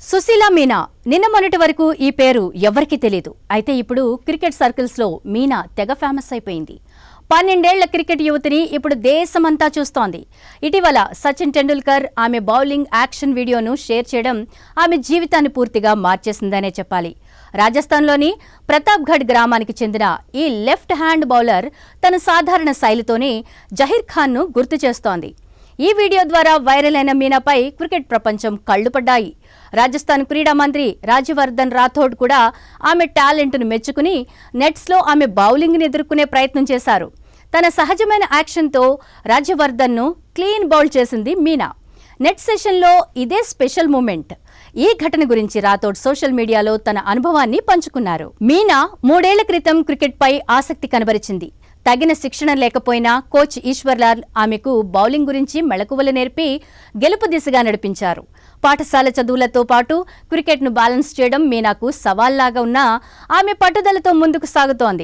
సుశీల మీనా నిన్న మొన్నటి వరకు ఈ పేరు ఎవరికీ తెలియదు. అయితే ఇప్పుడు క్రికెట్ సర్కిల్స్ లో మీనా తెగ ఫేమస్ అయిపోయింది. 12 ఏళ్ల క్రికెట్ యువతిని ఇప్పుడు దేశమంతా చూస్తోంది. ఇటీవల సచిన్ టెండూల్కర్ ఆమె బౌలింగ్ యాక్షన్ వీడియోను షేర్ చేయడం ఆమె జీవితాన్ని పూర్తిగా మార్చేసిందనే చెప్పాలి. రాజస్థాన్లోని ప్రతాప్గఢ్ గ్రామానికి చెందిన ఈ లెఫ్ట్ హ్యాండ్ బౌలర్ తన సాధారణ శైలితోనే జహీర్ ఖాన్ను గుర్తు చేస్తోంది. ఈ వీడియో ద్వారా వైరల్ అయిన మీనాపై క్రికెట్ ప్రపంచం కళ్లు పడ్డాయి. రాజస్థాన్ క్రీడా మంత్రి రాజ్యవర్ధన్ రాథోడ్ కూడా ఆమె టాలెంట్ను మెచ్చుకుని నెట్స్లో ఆమె బౌలింగ్ని ఎదుర్కొనే ప్రయత్నం చేశారు. తన సహజమైన యాక్షన్తో రాజ్యవర్ధన్ను క్లీన్ బౌల్ చేసింది మీనా. నెట్ సెషన్లో ఇదే స్పెషల్ మూమెంట్. ఈ ఘటన గురించి రాథోడ్ సోషల్ మీడియాలో తన అనుభవాన్ని పంచుకున్నారు. మీనా 3 ఏళ్ల క్రితం క్రికెట్పై ఆసక్తి కనబరిచింది. తగిన శిక్షణ లేకపోయినా కోచ్ ఈశ్వర్లాల్ ఆమెకు బౌలింగ్ గురించి మెళకువలు నేర్పి గెలుపు దిశగా నడిపించారు. పాఠశాల చదువులతో పాటు క్రికెట్ను బ్యాలెన్స్ చేయడం మీనాకు సవాల్లాగా ఉన్నా ఆమె పట్టుదలతో ముందుకు సాగుతోంది.